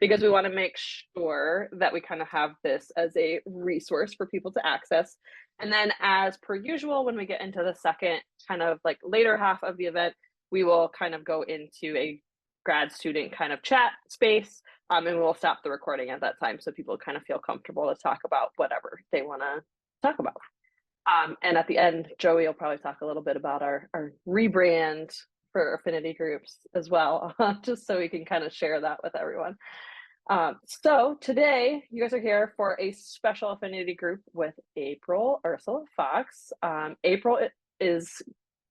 because we want to make sure that we kind of have this as a resource for people to access. And then as per usual, when we get into the second kind of like later half of the event, we will kind of go into a grad student kind of chat space, and we'll stop the recording at that time so people kind of feel comfortable to talk about whatever they want to talk about. And at the end, Joey will probably talk a little bit about our rebrand for affinity groups as well, just so we can kind of share that with everyone. So today, you guys are here for a special affinity group with April Ursula Fox. April is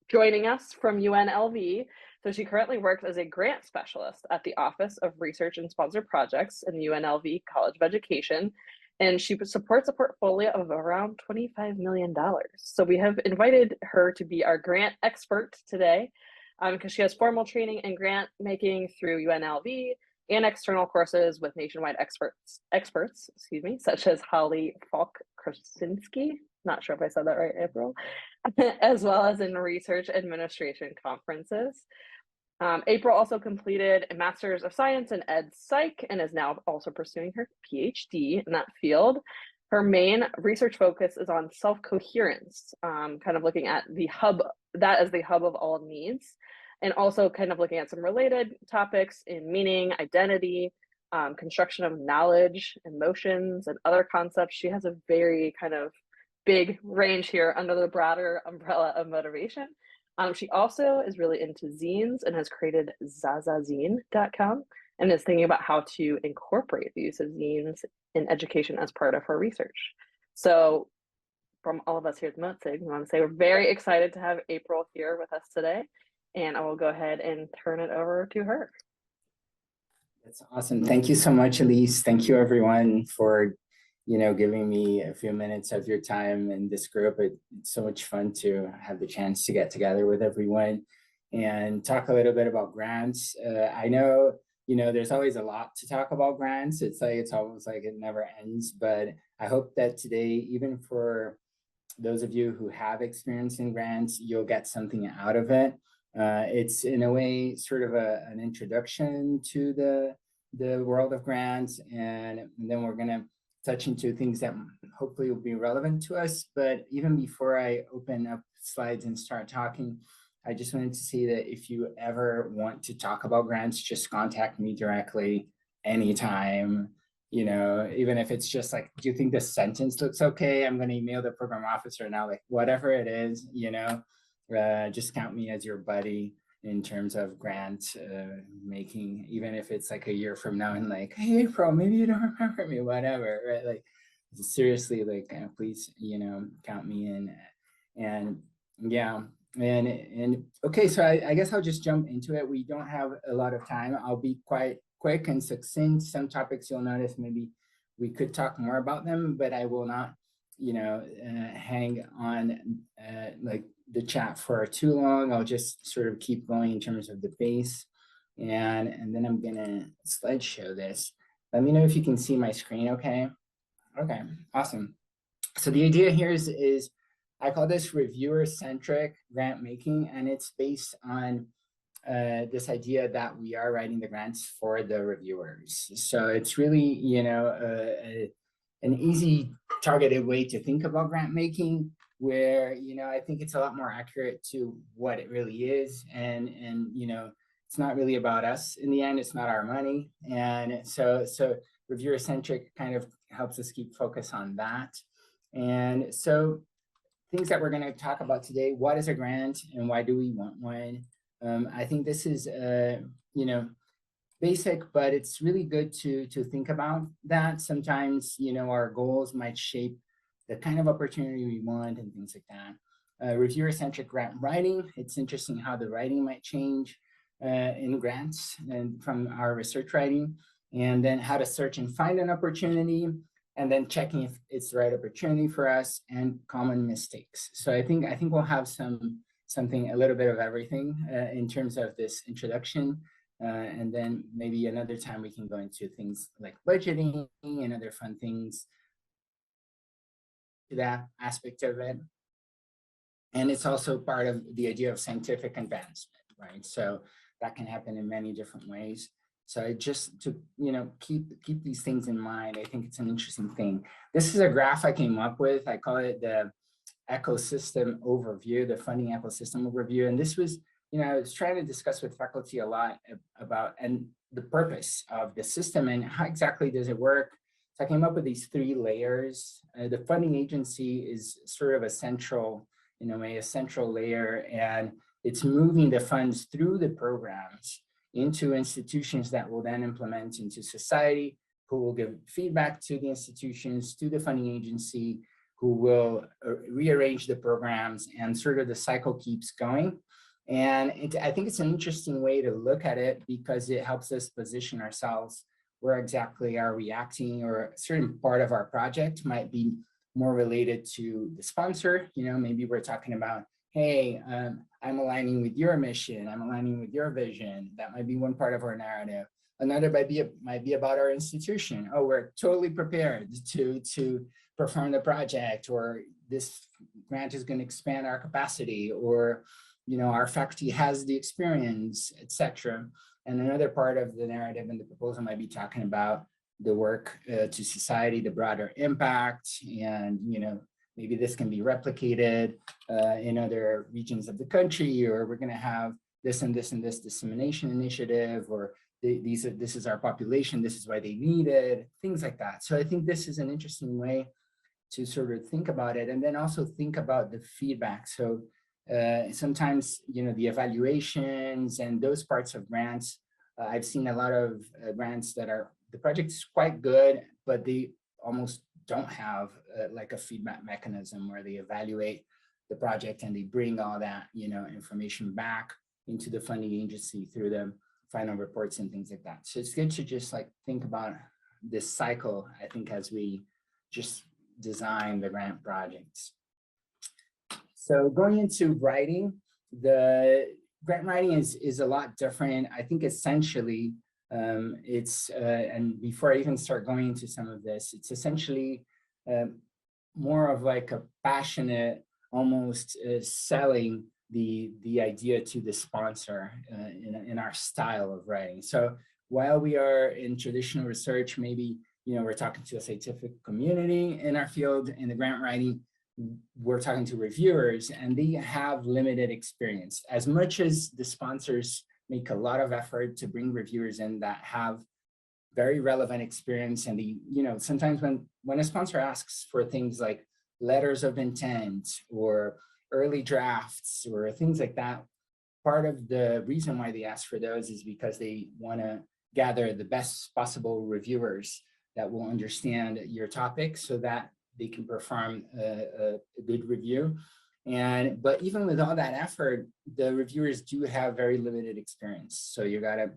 joining us from UNLV. So she currently works as a grant specialist at the Office of Research and Sponsored Projects in the UNLV College of Education. And she supports a portfolio of around $25 million. So we have invited her to be our grant expert today because she has formal training in grant making through UNLV and external courses with nationwide experts, such as Holly Falk-Krasinski, not sure if I said that right, April, as well as in research administration conferences. April also completed a Master's of Science in Ed Psych and is now also pursuing her PhD in that field. Her main research focus is on self-coherence, kind of looking at the hub, that as the hub of all needs, and also kind of looking at some related topics in meaning, identity, construction of knowledge, emotions, and other concepts. She has a very kind of big range here under the broader umbrella of motivation. She also is really into zines and has created zazazine.com and is thinking about how to incorporate the use of zines in education as part of her research. So from all of us here at MOTSIG, we want to say we're very excited to have April here with us today, and I will go ahead and turn it over to her. That's awesome. Thank you so much, Elise. Thank you everyone for giving me a few minutes of your time in this group. It's so much fun to have the chance to get together with everyone and talk a little bit about grants. I know, there's always a lot to talk about grants. It's almost like it never ends, but I hope that today, even for those of you who have experience in grants, you'll get something out of it. It's in a way sort of an introduction to the world of grants, and then we're gonna touch into things that hopefully will be relevant to us. But even before I open up slides and start talking, I just wanted to say that if you ever want to talk about grants, just contact me directly anytime. Even if it's just like, do you think this sentence looks okay? I'm going to email the program officer now, like whatever it is, just count me as your buddy in terms of grant making, even if it's like a year from now and like, hey, April, maybe you don't remember me, whatever, right? Like, seriously, like, please, count me in. And yeah, and okay, so I guess I'll just jump into it. We don't have a lot of time. I'll be quite quick and succinct. Some topics you'll notice maybe we could talk more about them, but I will not, hang on like the chat for too long. I'll just sort of keep going in terms of the base, and then I'm gonna slideshow this. Let me know if you can see my screen okay. Okay, awesome. So the idea here is I call this reviewer-centric grant making, and it's based on this idea that we are writing the grants for the reviewers. So it's really, an easy targeted way to think about grant making, where, I think it's a lot more accurate to what it really is. And it's not really about us in the end, it's not our money. And so reviewer-centric kind of helps us keep focus on that. And so things that we're going to talk about today: what is a grant and why do we want one? I think this is, basic, but it's really good to think about that. Sometimes, our goals might shape the kind of opportunity we want and things like that. Reviewer-centric grant writing, it's interesting how the writing might change in grants and from our research writing, and then how to search and find an opportunity, and then checking if it's the right opportunity for us, and common mistakes. So I think we'll have something, a little bit of everything in terms of this introduction. And then maybe another time we can go into things like budgeting and other fun things to that aspect of it. And it's also part of the idea of scientific advancement, right? So that can happen in many different ways. So I just to, keep these things in mind. I think it's an interesting thing. This is a graph I came up with. I call it the ecosystem overview, the funding ecosystem overview. And this was, I was trying to discuss with faculty a lot about and the purpose of the system and how exactly does it work. So I came up with these 3 layers. The funding agency is sort of a central, in a way, a central layer, and it's moving the funds through the programs into institutions that will then implement into society, who will give feedback to the institutions, to the funding agency, who will rearrange the programs, and sort of the cycle keeps going. And I think it's an interesting way to look at it because it helps us position ourselves where exactly are we acting, or a certain part of our project might be more related to the sponsor. Maybe we're talking about, hey, I'm aligning with your mission, I'm aligning with your vision. That might be one part of our narrative. Another might be about our institution. Oh, we're totally prepared to perform the project, or this grant is going to expand our capacity, or our faculty has the experience, etc. And another part of the narrative and the proposal might be talking about the work to society, the broader impact, and maybe this can be replicated in other regions of the country, or we're going to have this and this and this dissemination initiative, or this is our population, this is why they need it, things like that. So I think this is an interesting way to sort of think about it, and then also think about the feedback. So sometimes, the evaluations and those parts of grants, I've seen a lot of grants that the project is quite good, but they almost don't have like a feedback mechanism where they evaluate the project and they bring all that, information back into the funding agency through the final reports and things like that. So it's good to just like think about this cycle, I think, as we just design the grant projects. So going into writing, the grant writing is a lot different. I think essentially it's, and before I even start going into some of this, it's essentially more of like a passionate, almost selling the idea to the sponsor in our style of writing. So while we are in traditional research, maybe, we're talking to a scientific community in our field. In the grant writing, we're talking to reviewers, and they have limited experience. As much as the sponsors make a lot of effort to bring reviewers in that have very relevant experience, and sometimes when a sponsor asks for things like letters of intent or early drafts or things like that, part of the reason why they ask for those is because they want to gather the best possible reviewers that will understand your topic so that they can perform a good review. But even with all that effort, the reviewers do have very limited experience. So you got to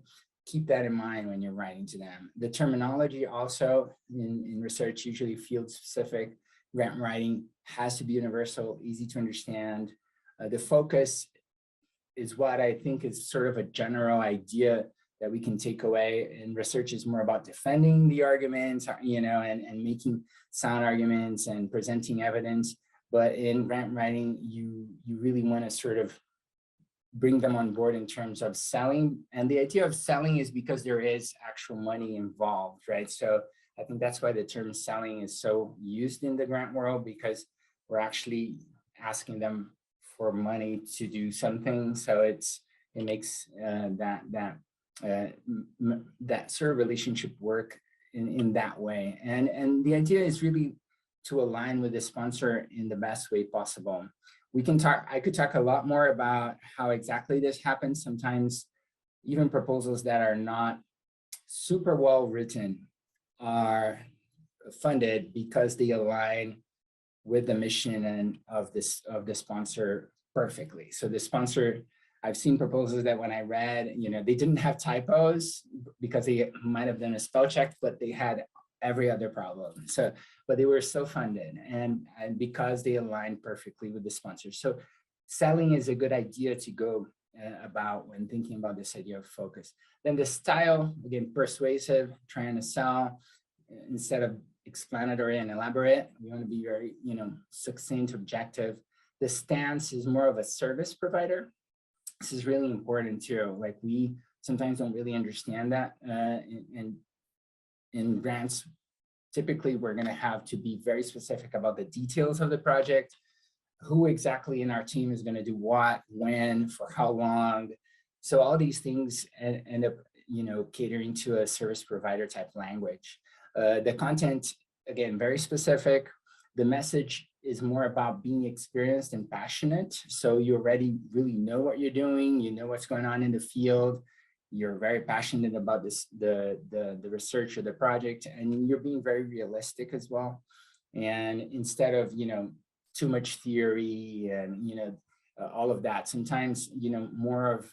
keep that in mind when you're writing to them. The terminology also in research, usually field specific. Grant writing has to be universal, easy to understand. The focus is what I think is sort of a general idea that we can take away. And research is more about defending the arguments, and making sound arguments and presenting evidence. But in grant writing, you really want to sort of bring them on board in terms of selling. And the idea of selling is because there is actual money involved, right? So I think that's why the term selling is so used in the grant world, because we're actually asking them for money to do something. So it makes that sort of relationship work in that way. And the idea is really to align with the sponsor in the best way possible. I could talk a lot more about how exactly this happens. Sometimes even proposals that are not super well written are funded because they align with the mission and of the sponsor perfectly. So the sponsor, I've seen proposals that when I read, they didn't have typos because they might have done a spell check, but they had every other problem. So, but they were still funded, and because they aligned perfectly with the sponsor. So selling is a good idea to go about when thinking about this idea of focus. Then the style, again, persuasive, trying to sell instead of explanatory and elaborate. We want to be very, succinct, objective. The stance is more of a service provider. This is really important too. Like, we sometimes don't really understand that. And in grants, typically we're going to have to be very specific about the details of the project, who exactly in our team is going to do what, when, for how long. So all these things end up, catering to a service provider type language. The content, again, very specific. The message is more about being experienced and passionate. So you already really know what you're doing, you know what's going on in the field, you're very passionate about this, the research or the project, and you're being very realistic as well. And instead of, too much theory and, all of that, sometimes, more of,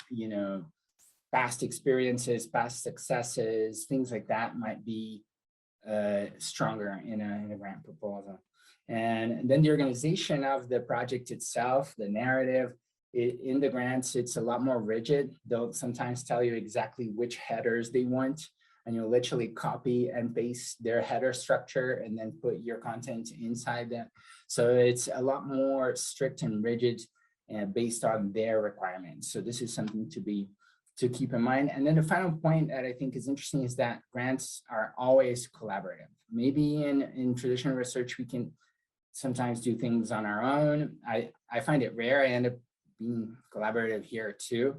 past experiences, past successes, things like that might be stronger in a grant proposal. And then the organization of the project itself, the narrative, in the grants, it's a lot more rigid. They'll sometimes tell you exactly which headers they want, and you'll literally copy and paste their header structure and then put your content inside them. So it's a lot more strict and rigid based on their requirements. So this is something to keep in mind. And then the final point that I think is interesting is that grants are always collaborative. Maybe in traditional research, we can sometimes do things on our own. I find it rare. I end up being collaborative here too,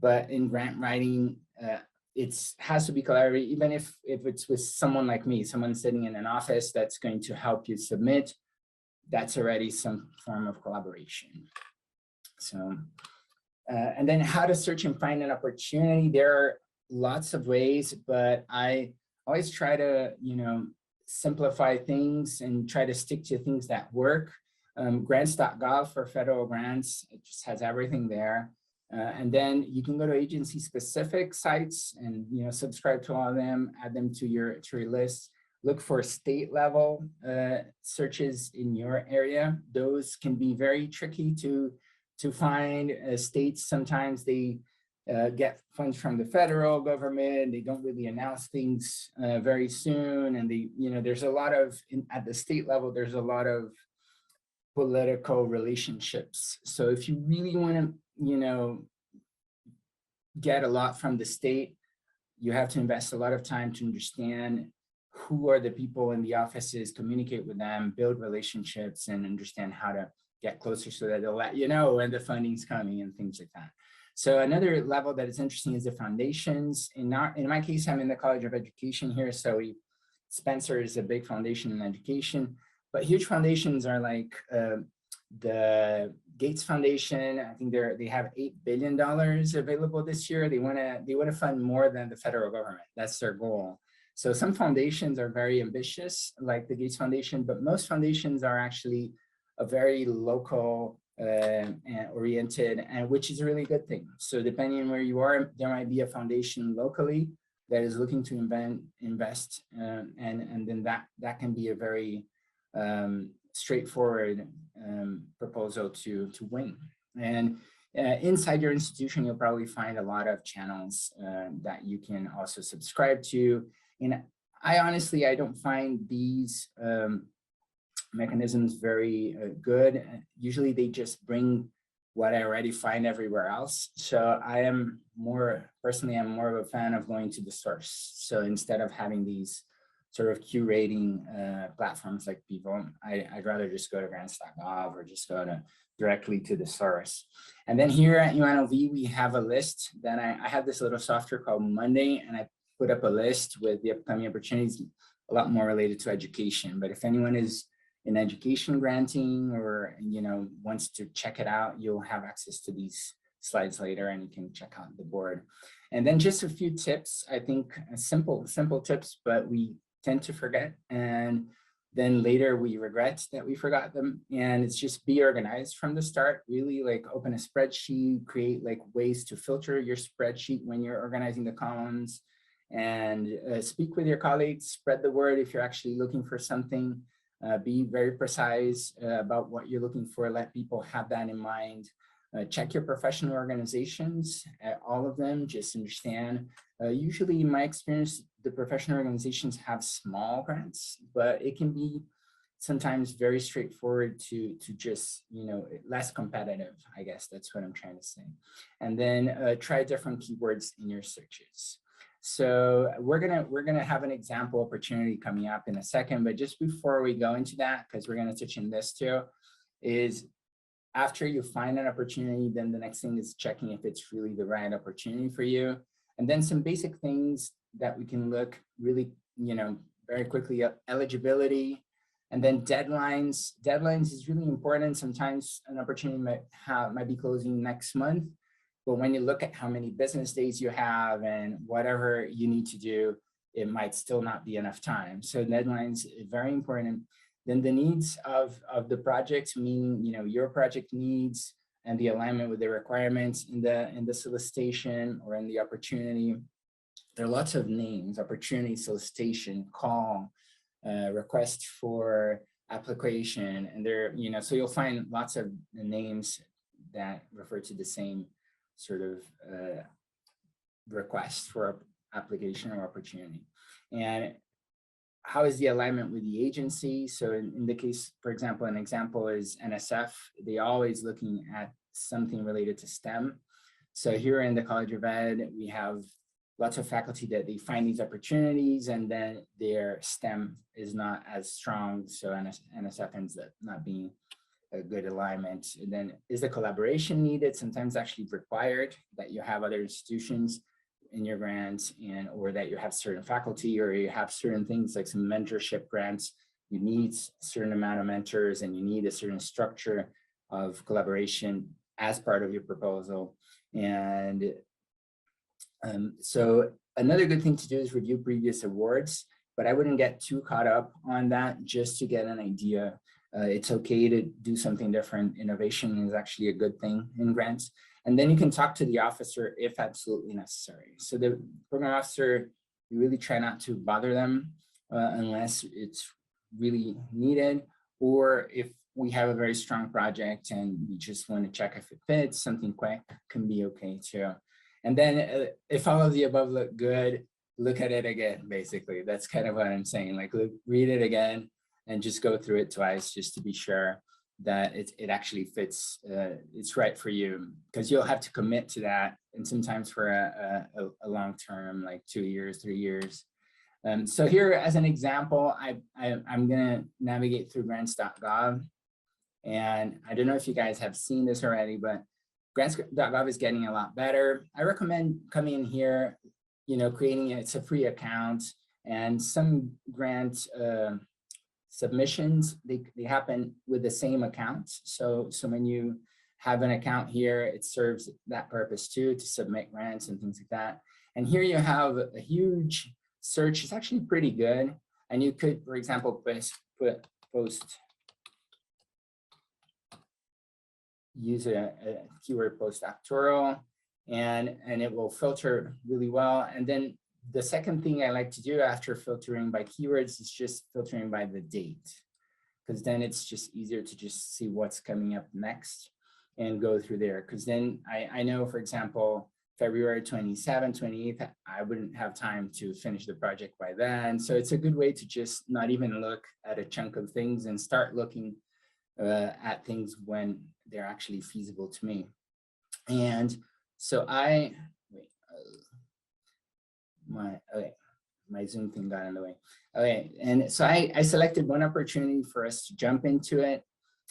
but in grant writing, it has to be collaborative, even if it's with someone like me, someone sitting in an office that's going to help you submit. That's already some form of collaboration. So, and then how to search and find an opportunity. There are lots of ways, but I always try to, simplify things and try to stick to things that work. Grants.gov for federal grants, it just has everything there. And then you can go to agency specific sites and subscribe to all of them, add them to your list. Look for state level searches in your area. Those can be very tricky to find. States, sometimes they get funds from the federal government. They don't really announce things very soon. And there's a lot of, at the state level, there's a lot of political relationships. So if you really want to, get a lot from the state, you have to invest a lot of time to understand who are the people in the offices, communicate with them, build relationships, and understand how to get closer so that they'll let you know when the funding's coming and things like that. So another level that is interesting is the foundations. In my case, I'm in the College of Education here. So Spencer is a big foundation in education, but huge foundations are like the Gates Foundation. I think they have $8 billion available this year. They want to fund more than the federal government. That's their goal. So some foundations are very ambitious, like the Gates Foundation, but most foundations are actually a very local and oriented, and which is a really good thing. So depending on where you are, there might be a foundation locally that is looking to invest, and then that can be a very straightforward proposal to win. And inside your institution, you'll probably find a lot of channels that you can also subscribe to. And I don't find these mechanisms very good. Usually they just bring what I already find everywhere else. So I'm more of a fan of going to the source. So instead of having these sort of curating platforms like people, I'd rather just go to grants.gov or just go directly to the source. And then here at UNLV, we have a list. Then I have this little software called Monday, and I put up a list with the upcoming opportunities, a lot more related to education. But if anyone is in education granting or wants to check it out, you'll have access to these slides later, and you can check out the board. And then just a few tips, I think simple tips, but we tend to forget, and then later we regret that we forgot them. And it's just be organized from the start. Really, like, open a spreadsheet, create like ways to filter your spreadsheet when you're organizing the columns, and speak with your colleagues, spread the word if you're actually looking for something. Be very precise about what you're looking for. Let people have that in mind. Check your professional organizations, all of them, just understand. Usually, in my experience, the professional organizations have small grants, but it can be sometimes very straightforward to just, you know, less competitive, I guess that's what I'm trying to say. And then try different keywords in your searches. So we're gonna have an example opportunity coming up in a second, but just before we go into that, because we're gonna touch on this too, is after you find an opportunity, then the next thing is checking if it's really the right opportunity for you. And then some basic things that we can look really, you know, very quickly at eligibility, and then deadlines. Deadlines is really important. Sometimes an opportunity might be closing next month, but when you look at how many business days you have and whatever you need to do, it might still not be enough time. So deadlines are very important. Then the needs of the project, meaning, you know, your project needs and the alignment with the requirements in the solicitation or in the opportunity. There are lots of names: opportunity, solicitation, call, request for application, and there, you know, so you'll find lots of names that refer to the same sort of request for application or opportunity. And how is the alignment with the agency? So in the case, for example, an example is NSF. They're always looking at something related to STEM. So here in the College of Ed, we have lots of faculty that they find these opportunities, and then their STEM is not as strong. So NSF ends up not being a good alignment. And then is the collaboration needed? Sometimes actually required that you have other institutions in your grants, and or that you have certain faculty, or you have certain things like some mentorship grants. You need a certain amount of mentors, and you need a certain structure of collaboration as part of your proposal. And so another good thing to do is review previous awards, but I wouldn't get too caught up on that, just to get an idea. It's okay to do something different. Innovation is actually a good thing in grants. And then you can talk to the officer if absolutely necessary. So the program officer, you really try not to bother them unless it's really needed, or if we have a very strong project and we just want to check if it fits, something quick can be okay too. And then if all of the above look good, look at it again, basically. That's kind of what I'm saying. Like, read it again and just go through it twice, just to be sure that it actually fits, it's right for you, because you'll have to commit to that. And sometimes for a long term, like 2 years, 3 years. So here as an example, I'm gonna navigate through grants.gov. And I don't know if you guys have seen this already, but grants.gov is getting a lot better. I recommend coming in here, you know, creating it. It's a free account, and some grant submissions, they happen with the same account. So when you have an account here, it serves that purpose too, to submit grants and things like that. And here you have a huge search. It's actually pretty good. And you could, for example, use a keyword postdoctoral, and it will filter really well. And then the second thing I like to do after filtering by keywords is just filtering by the date, because then it's just easier to just see what's coming up next and go through there. Because then I know, for example, February 27th, 28th, I wouldn't have time to finish the project by then. So it's a good way to just not even look at a chunk of things and start looking at things when they're actually feasible to me. And so my Zoom thing got in the way. Okay, and so I selected one opportunity for us to jump into it.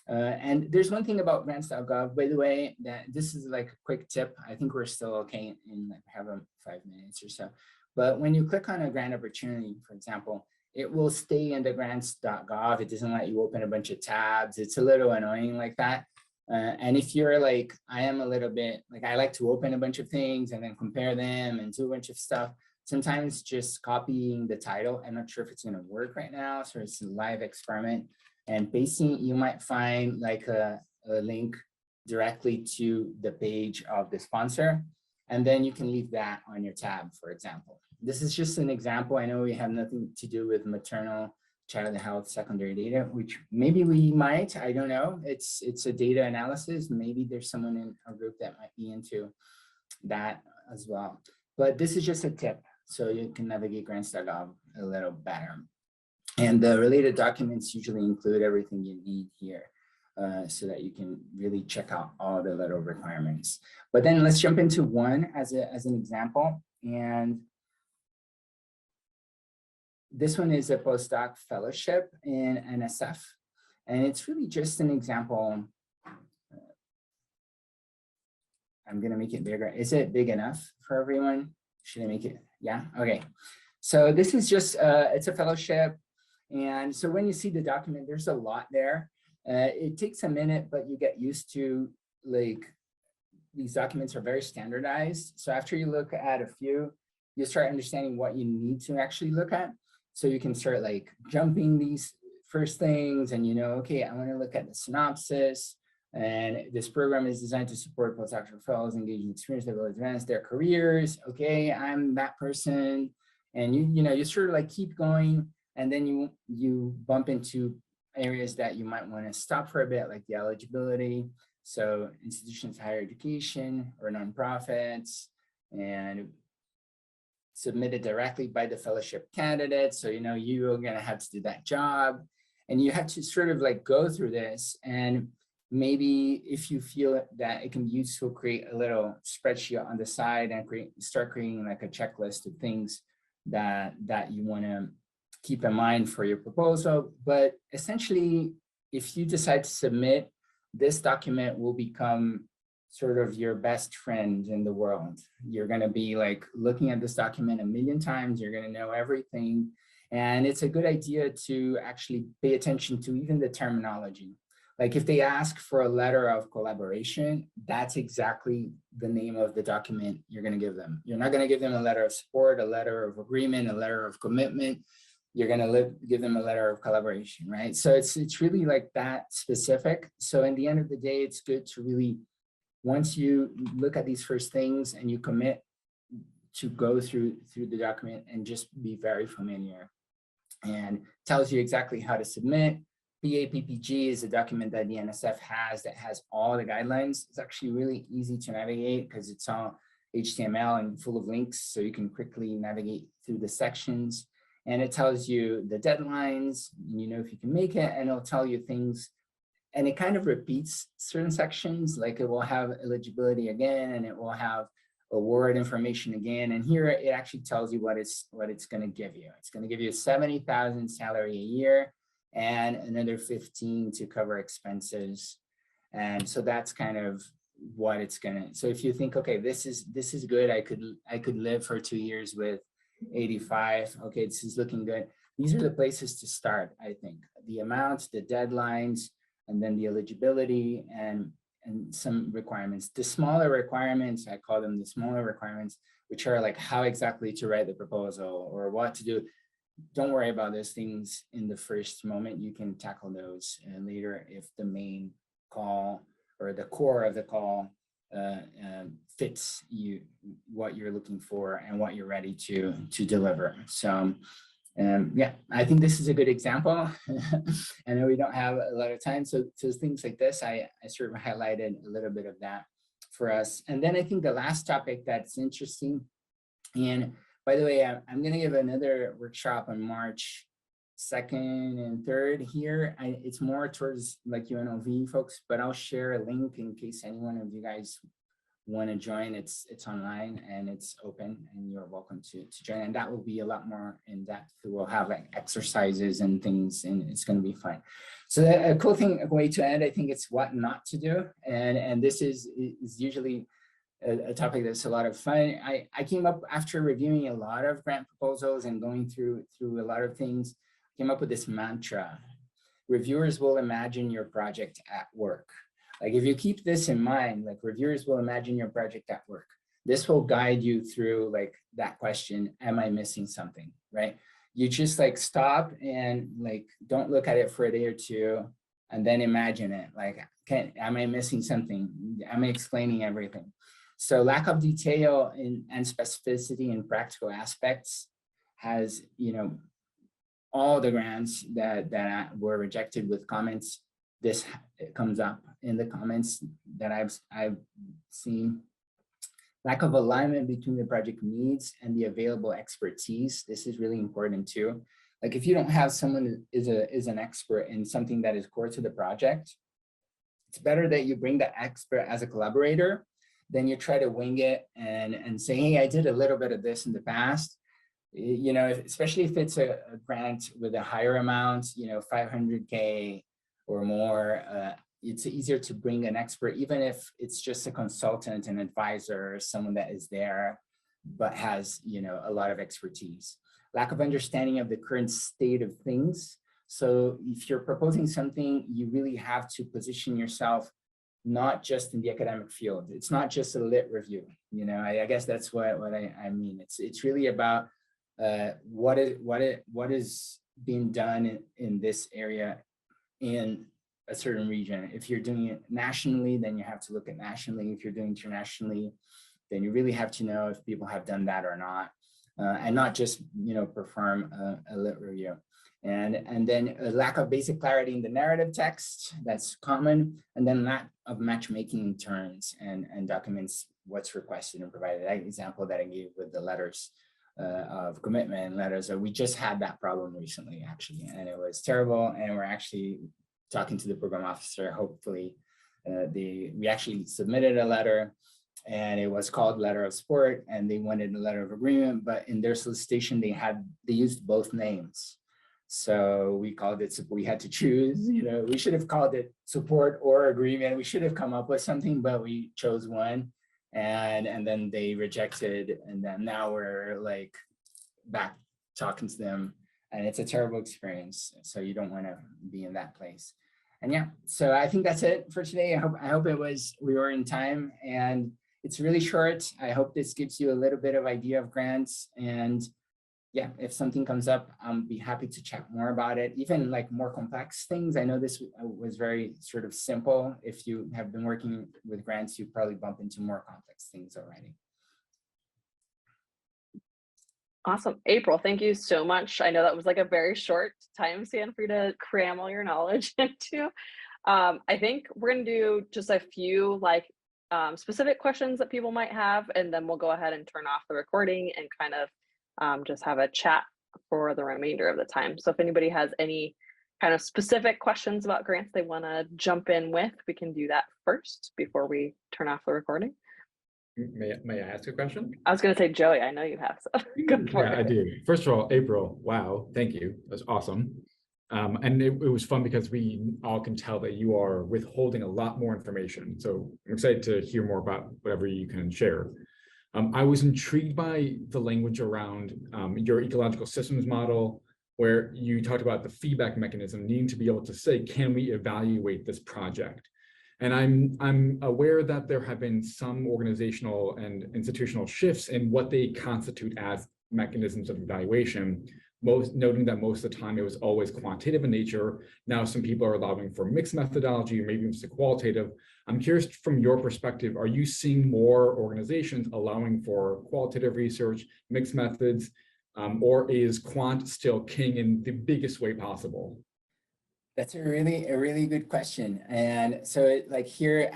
And there's one thing about grants.gov, by the way, that this is like a quick tip. I think we're still okay in like have 5 minutes or so. But when you click on a grant opportunity, for example, it will stay in the grants.gov. It doesn't let you open a bunch of tabs. It's a little annoying like that. And if you're like, I am a little bit, like I like to open a bunch of things and then compare them and do a bunch of stuff. Sometimes just copying the title, I'm not sure if it's gonna work right now, so it's a live experiment. And pasting, you might find like a link directly to the page of the sponsor. And then you can leave that on your tab, for example. This is just an example. I know we have nothing to do with maternal child health secondary data, which maybe we might, I don't know. It's a data analysis. Maybe there's someone in our group that might be into that as well. But this is just a tip, so you can navigate grants.gov a little better. And the related documents usually include everything you need here so that you can really check out all the little requirements. But then let's jump into one as an example. And this one is a postdoc fellowship in NSF. And it's really just an example. I'm going to make it bigger. Is it big enough for everyone? Should I make it? Yeah. OK. So this is just it's a fellowship. And so when you see the document, there's a lot there. It takes a minute, but you get used to, like, these documents are very standardized. So after you look at a few, you start understanding what you need to actually look at. So you can start like jumping these first things and, you know, okay, I want to look at the synopsis. And this program is designed to support postdoctoral fellows engaged in experience that will advance their careers. Okay, I'm that person. And you sort of like keep going. And then you bump into areas that you might want to stop for a bit, like the eligibility. So institutions of higher education or nonprofits, and submitted directly by the fellowship candidate. So, you're going to have to do that job. And you have to sort of like go through this. And maybe if you feel that it can be useful, create a little spreadsheet on the side and start creating like a checklist of things that you want to keep in mind for your proposal. But essentially, if you decide to submit, this document will become sort of your best friend in the world. You're going to be like looking at this document a million times. You're going to know everything. And it's a good idea to actually pay attention to even the terminology. Like if they ask for a letter of collaboration, that's exactly the name of the document you're going to give them. You're not going to give them a letter of support, a letter of agreement, a letter of commitment. You're going to give them a letter of collaboration, right? So it's really like that specific. So in the end of the day, it's good to really, once you look at these first things and you commit to go through the document and just be very familiar, and tells you exactly how to submit. PAPPG is a document that the NSF has that has all the guidelines. It's actually really easy to navigate because it's all HTML and full of links, so you can quickly navigate through the sections. And it tells you the deadlines, if you can make it, and it'll tell you things. And it kind of repeats certain sections, like it will have eligibility again, and it will have award information again. And here it actually tells you what it's going to give you. It's going to give you 70,000 salary a year and another 15 to cover expenses. And so that's kind of what it's going to. So if you think, okay, this is good, I could live for 2 years with 85. Okay, this is looking good. These are the places to start, I think. The amounts, the deadlines, and then the eligibility and some requirements. The smaller requirements, I call them the smaller requirements, which are like how exactly to write the proposal or what to do. Don't worry about those things in the first moment. You can tackle those later if the main call or the core of the call fits what you're looking for and what you're ready to deliver. So yeah, I think this is a good example. I know we don't have a lot of time, so things like this, I sort of highlighted a little bit of that for us. And then I think the last topic that's interesting, and by the way, I'm going to give another workshop on March 2nd and 3rd here. It's more towards like UNLV folks, but I'll share a link in case anyone of you guys want to join. It's online and it's open, and you're welcome to join. And that will be a lot more in depth. We'll have like exercises and things, and it's going to be fun. So a cool thing, a way to end, I think it's what not to do. And this is usually a topic that's a lot of fun. I came up after reviewing a lot of grant proposals and going through a lot of things, came up with this mantra: reviewers will imagine your project at work. Like if you keep this in mind, like reviewers will imagine your project at work. This will guide you through like that question, am I missing something, right? You just like stop and like, don't look at it for a day or two and then imagine it. Like, am I missing something? Am I explaining everything? So lack of detail and specificity in practical aspects has, all the grants that were rejected with comments, this comes up in the comments that I've seen. Lack of alignment between the project needs and the available expertise. This is really important too, Like if you don't have someone who is an expert in something that is core to the project, it's better that you bring the expert as a collaborator than you try to wing it and say, hey, I did a little bit of this in the past. You know, especially if it's a grant with a higher amount, you know, 500K or more, it's easier to bring an expert, even if it's just a consultant, an advisor, someone that is there, but has, you know, a lot of expertise. Lack of understanding of the current state of things. So if you're proposing something, you really have to position yourself not just in the academic field. It's not just a lit review. You know, I guess that's what I mean. It's really about what is being done in this area in a certain region. If you're doing it nationally, then you have to look at nationally. If you're doing internationally, then you really have to know if people have done that or not, and not just, you know, perform a lit review. And then a lack of basic clarity in the narrative text, that's common. And then lack of matchmaking terms and documents what's requested and provided. That example that I gave with the letters of commitment letters, we just had that problem recently, actually, and it was terrible. And we're actually talking to the program officer. Hopefully, we actually submitted a letter, and it was called letter of support, and they wanted a letter of agreement. But in their solicitation, they used both names. So we called it, we had to choose, you know, we should have called it support or agreement. We should have come up with something, but we chose one. And then they rejected, and then now we're like back talking to them, and it's a terrible experience. So you don't want to be in that place. And yeah, so I think that's it for today. I hope we were in time, and it's really short. I hope this gives you a little bit of idea of grants, and yeah, if something comes up, I'll be happy to chat more about it, even like more complex things. I know this was very sort of simple. If you have been working with grants, you probably bump into more complex things already. Awesome. April, thank you so much. I know that was like a very short time span for you to cram all your knowledge into. I think we're going to do just a few like specific questions that people might have, and then we'll go ahead and turn off the recording and kind of just have a chat for the remainder of the time. So if anybody has any kind of specific questions about grants they want to jump in with, we can do that first before we turn off the recording. May I ask a question? I was going to say, Joey, I know you have, so go for it. I do. First of all, April, wow, thank you. That's awesome. And it was fun because we all can tell that you are withholding a lot more information. So I'm excited to hear more about whatever you can share. I was intrigued by the language around your ecological systems model, where you talked about the feedback mechanism needing to be able to say, can we evaluate this project? And I'm aware that there have been some organizational and institutional shifts in what they constitute as mechanisms of evaluation, noting that most of the time it was always quantitative in nature. Now some people are allowing for mixed methodology, or maybe just a qualitative. I'm curious, from your perspective, are you seeing more organizations allowing for qualitative research, mixed methods, or is quant still king in the biggest way possible? That's a really good question. And so like here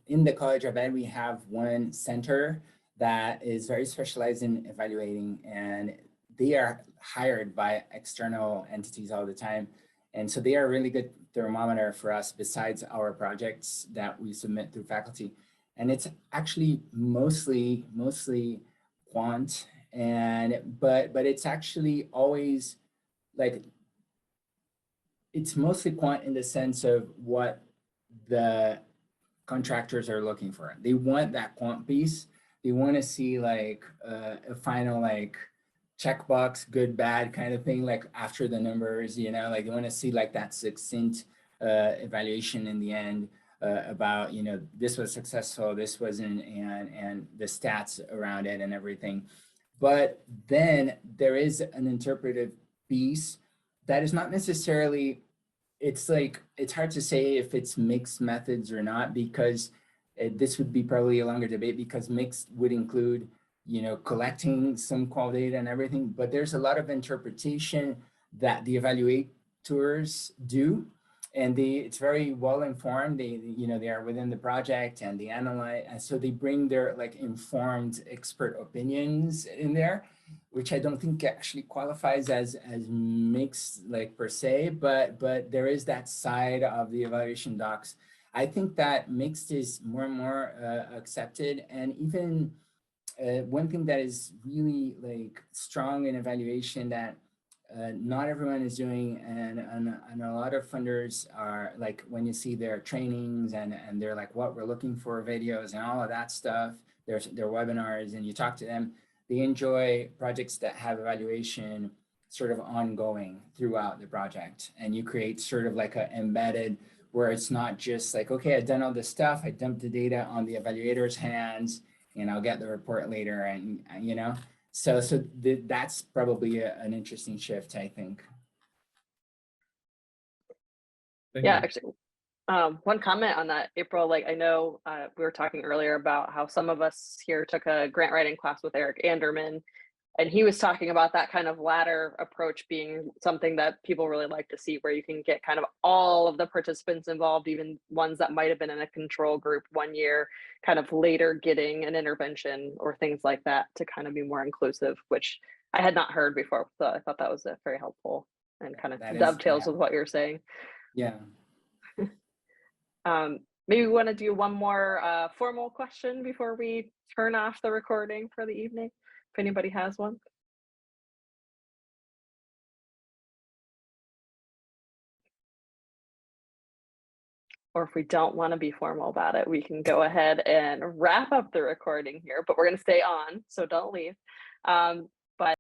in the College of Ed, we have one center that is very specialized in evaluating, and they are hired by external entities all the time. And so they are a really good thermometer for us besides our projects that we submit through faculty. And it's actually mostly quant, but it's actually always like, it's mostly quant in the sense of what the contractors are looking for. They want that quant piece. They want to see like a final like checkbox, good, bad kind of thing, like after the numbers, you know, like they want to see like that succinct evaluation in the end about, you know, this was successful, this wasn't, and the stats around it and everything. But then there is an interpretive piece that is not necessarily, it's like, it's hard to say if it's mixed methods or not, because this would be probably a longer debate, because mixed would include, you know, collecting some qual data and everything, but there's a lot of interpretation that the evaluators do, and it's very well informed. They are within the project and they analyze, and so they bring their like informed expert opinions in there. which I don't think actually qualifies as mixed like per se, but there is that side of the evaluation docs. I think that mixed is more and more accepted, and even one thing that is really like strong in evaluation that not everyone is doing, and a lot of funders are like, when you see their trainings and they're like, what we're looking for videos and all of that stuff, their webinars, and you talk to them, they enjoy projects that have evaluation sort of ongoing throughout the project, and you create sort of like a embedded, where it's not just like, okay, I've done all this stuff, I dumped the data on the evaluator's hands, and I'll get the report later, and you know. So that's probably an interesting shift, I think. Thank Yeah, you. actually, one comment on that, April, like I know we were talking earlier about how some of us here took a grant writing class with Eric Anderman, and he was talking about that kind of ladder approach being something that people really like to see, where you can get kind of all of the participants involved, even ones that might have been in a control group one year, kind of later getting an intervention or things like that, to kind of be more inclusive, which I had not heard before. So I thought that was very helpful and kind of That is, dovetails yeah. with what you're saying. Yeah. Maybe we want to do one more formal question before we turn off the recording for the evening, if anybody has one. Or if we don't want to be formal about it, we can go ahead and wrap up the recording here, but we're going to stay on, so don't leave.